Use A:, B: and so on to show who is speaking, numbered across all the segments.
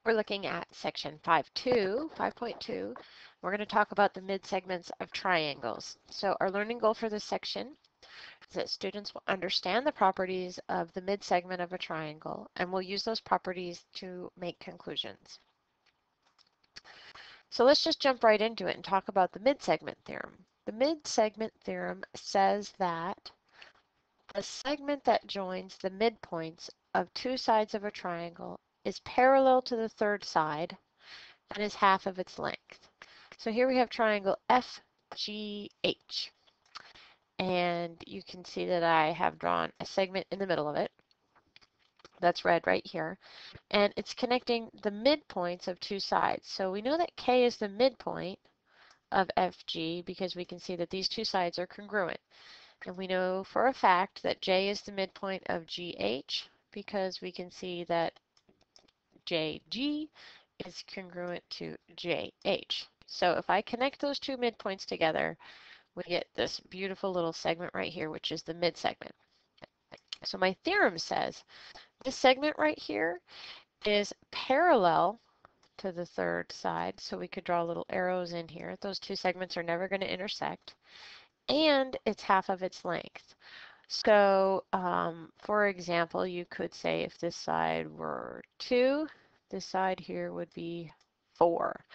A: We're looking at section 5.2. We're going to talk about the mid-segments of triangles. So our learning goal for this section is that students will understand the properties of the mid-segment of a triangle and will use those properties to make conclusions. So let's just jump right into it and talk about the mid-segment theorem. The mid-segment theorem says that the segment that joins the midpoints of two sides of a triangle is parallel to the third side and is half of its length. So here we have triangle FGH. And you can see that I have drawn a segment in the middle of it. That's red right here. And it's connecting the midpoints of two sides. So we know that K is the midpoint of FG because we can see that these two sides are congruent. And we know for a fact that J is the midpoint of GH because we can see that JG is congruent to JH. So if I connect those two midpoints together, we get this beautiful little segment right here, which is the mid-segment. So my theorem says this segment right here is parallel to the third side. So we could draw little arrows in here. Those two segments are never going to intersect. And it's half of its length. So, for example, you could say if this side were 2, this side here would be 4.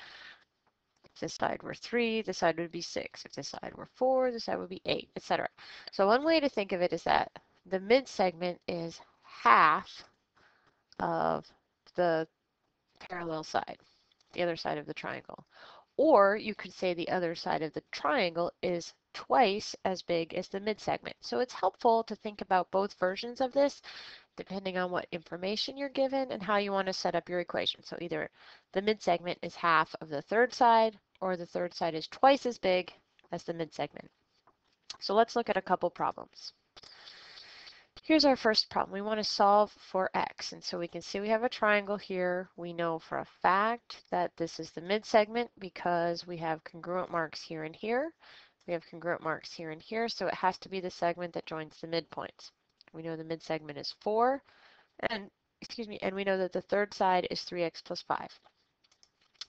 A: If this side were 3, this side would be 6. If this side were 4, this side would be 8, etc. So one way to think of it is that the mid-segment is half of the parallel side, the other side of the triangle. Or you could say the other side of the triangle is twice as big as the mid-segment. So it's helpful to think about both versions of this depending on what information you're given and how you want to set up your equation. So either the mid-segment is half of the third side or the third side is twice as big as the mid-segment. So let's look at a couple problems. Here's our first problem. We want to solve for x. And so we can see we have a triangle here. We know for a fact that this is the mid-segment because we have congruent marks here and here. We have congruent marks here and here, so it has to be the segment that joins the midpoints. We know the mid-segment is 4, and and we know that the third side is 3x plus 5.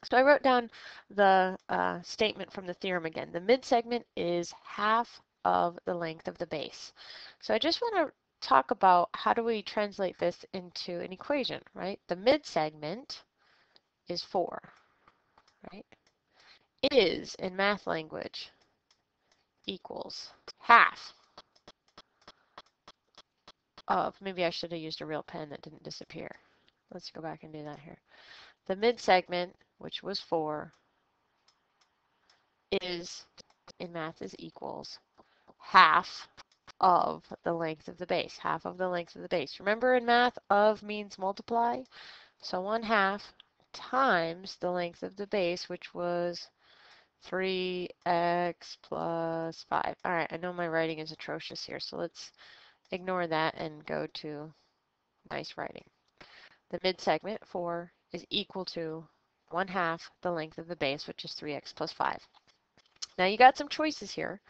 A: So I wrote down the statement from the theorem again. The mid-segment is half of the length of the base. So I just want to talk about how do we translate this into an equation, right? The mid-segment is 4, right? Is, in math language, equals half of, maybe I should have used a real pen that didn't disappear. Let's go back and do that here. The mid-segment, which was 4, is, in math, is equals half of the length of the base, half of the length of the base. Remember in math, of means multiply. So 1/2 times the length of the base, which was 3x plus 5. All right, I know my writing is atrocious here, so let's ignore that and go to nice writing. The mid-segment, 4, is equal to 1/2 the length of the base, which is 3x plus 5. Now you got some choices here.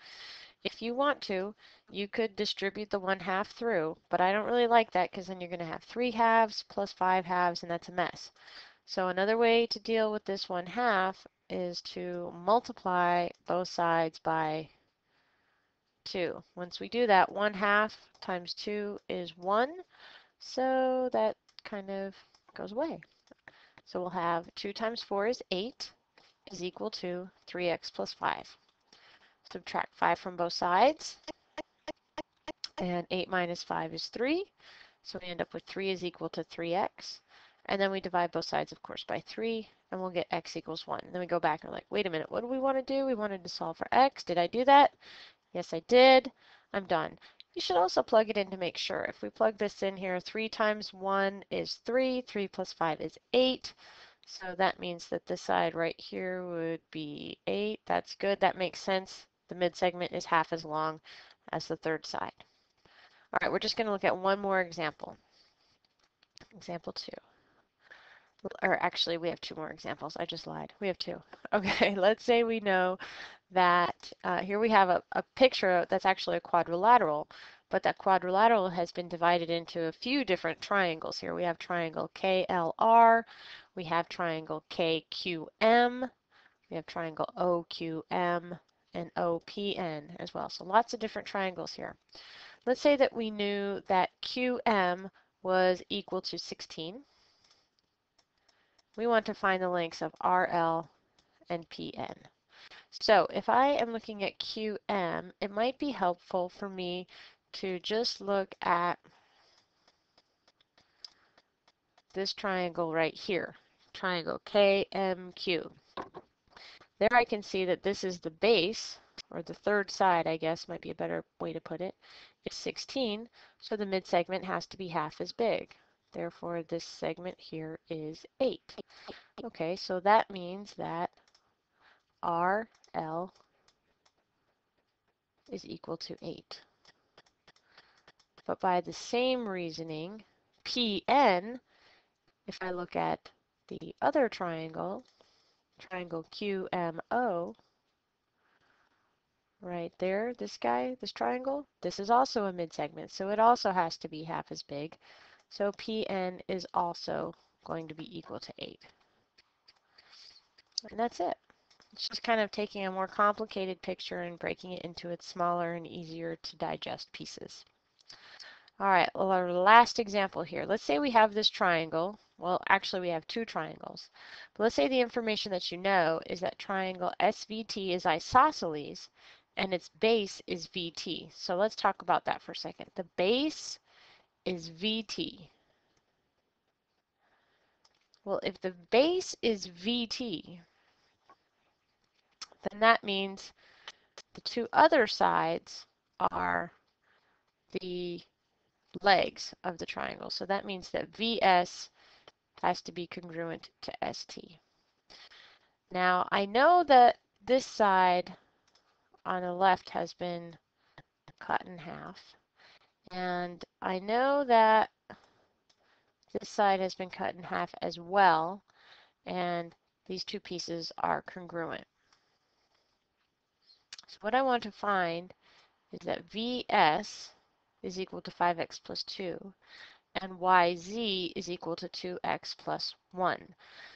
A: If you want to, you could distribute the 1/2 through, but I don't really like that because then you're going to have 3 halves plus 5 halves, and that's a mess. So another way to deal with this 1/2 is to multiply both sides by 2. Once we do that, 1/2 times 2 is 1, so that kind of goes away. So we'll have 2 times 4 is 8 is equal to 3x plus 5. Subtract 5 from both sides, and 8 minus 5 is 3. So we end up with 3 is equal to 3x. And then we divide both sides, of course, by 3, and we'll get x equals 1. And then we go back and we're like, wait a minute, what do we want to do? We wanted to solve for x. Did I do that? Yes, I did. I'm done. You should also plug it in to make sure. If we plug this in here, 3 times 1 is 3. 3 plus 5 is 8. So that means that this side right here would be 8. That's good. That makes sense. The mid-segment is half as long as the third side. All right, we're just going to look at one more example. Example 2. Or actually, we have 2 more examples. I just lied. We have 2. Okay, let's say we know that here we have a picture that's actually a quadrilateral, but that quadrilateral has been divided into a few different triangles here. We have triangle KLR, we have triangle KQM, we have triangle OQM, and OPN as well. So lots of different triangles here. Let's say that we knew that QM was equal to 16. We want to find the lengths of RL and PN. So if I am looking at QM, it might be helpful for me to just look at this triangle right here, triangle KMQ. There I can see that this is the base, or the third side, I guess might be a better way to put it. It's 16, so the midsegment has to be half as big. Therefore, this segment here is 8. Okay, so that means that RL is equal to 8. But by the same reasoning, PN, if I look at the other triangle, triangle QMO, right there, this guy, this triangle, this is also a midsegment, so it also has to be half as big. So PN is also going to be equal to 8. And that's it. It's just kind of taking a more complicated picture and breaking it into its smaller and easier to digest pieces. All right, well, our last example here. Let's say we have this triangle. Well, actually, we have two triangles. But let's say the information that you know is that triangle SVT is isosceles and its base is VT. So let's talk about that for a second. The base is VT. Well, if the base is VT, then that means the two other sides are the legs of the triangle. So that means that VS has to be congruent to ST. Now, I know that this side on the left has been cut in half, and I know that this side has been cut in half as well, and these two pieces are congruent. So what I want to find is that VS is equal to 5x plus 2, and YZ is equal to 2x plus 1.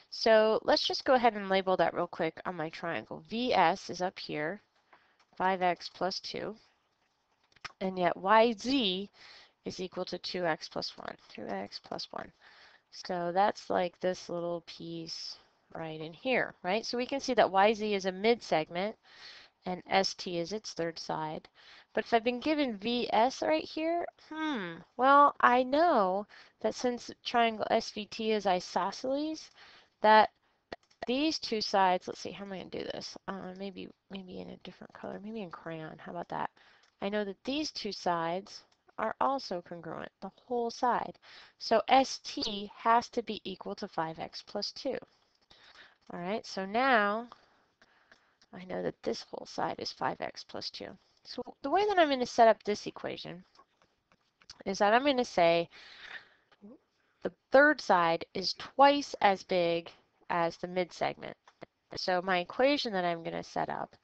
A: So let's just go ahead and label that real quick on my triangle. VS is up here, 5x plus 2, and yet YZ is equal to 2x plus 1, 2x plus 1. So that's like this little piece right in here, right? So we can see that YZ is a midsegment and ST is its third side. But if I've been given VS right here, well, I know that since triangle SVT is isosceles, that these two sides, let's see, how am I going to do this? Maybe in a different color, maybe in crayon. How about that? I know that these two sides are also congruent, the whole side. So ST has to be equal to 5x plus 2. All right, so now I know that this whole side is 5x plus 2. So the way that I'm going to set up this equation is that I'm going to say the third side is twice as big as the midsegment. So my equation that I'm going to set up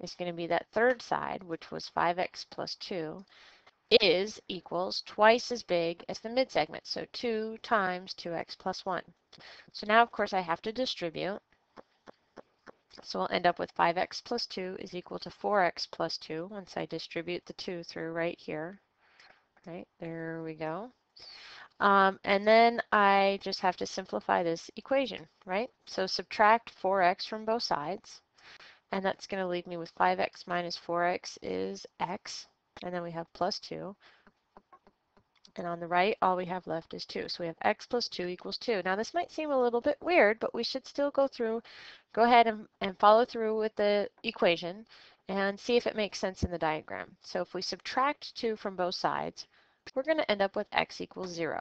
A: is going to be that third side, which was 5x plus 2, is equals twice as big as the midsegment. So 2 times 2x plus 1. So now, of course, I have to distribute. So we'll end up with 5x plus 2 is equal to 4x plus 2 once I distribute the 2 through right here. Right, there we go. And then I just have to simplify this equation, right? So subtract 4x from both sides. And that's going to leave me with 5x minus 4x is x. And then we have plus 2. And on the right, all we have left is 2. So we have x plus 2 equals 2. Now this might seem a little bit weird, but we should still go ahead and follow through with the equation and see if it makes sense in the diagram. So if we subtract 2 from both sides, we're going to end up with x equals 0.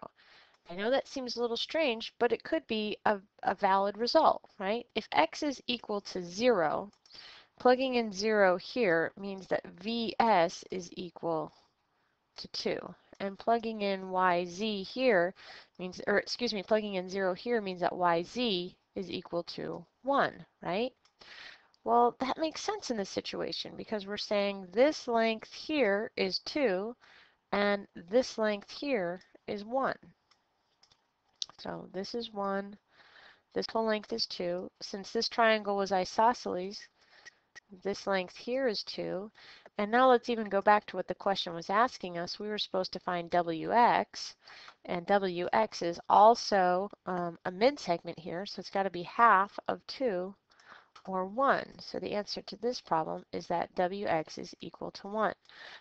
A: I know that seems a little strange, but it could be a valid result, right? If x is equal to 0, plugging in 0 here means that VS is equal to 2. And plugging in YZ here means, or excuse me, plugging in 0 here means that YZ is equal to 1, right? Well, that makes sense in this situation because we're saying this length here is 2, and this length here is 1. So this is 1, this whole length is 2. Since this triangle was isosceles, this length here is 2. And now let's even go back to what the question was asking us. We were supposed to find WX, and WX is also a midsegment here, so it's got to be half of 2 or 1. So the answer to this problem is that WX is equal to 1.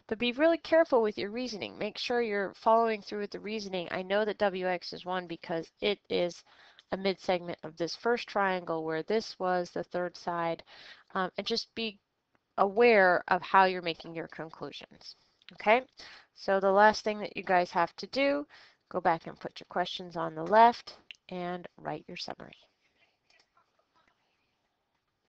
A: But be really careful with your reasoning. Make sure you're following through with the reasoning. I know that WX is 1 because it is a midsegment of this first triangle where this was the third side. And just be aware of how you're making your conclusions. Okay, so the last thing that you guys have to do, go back and put your questions on the left and write your summary.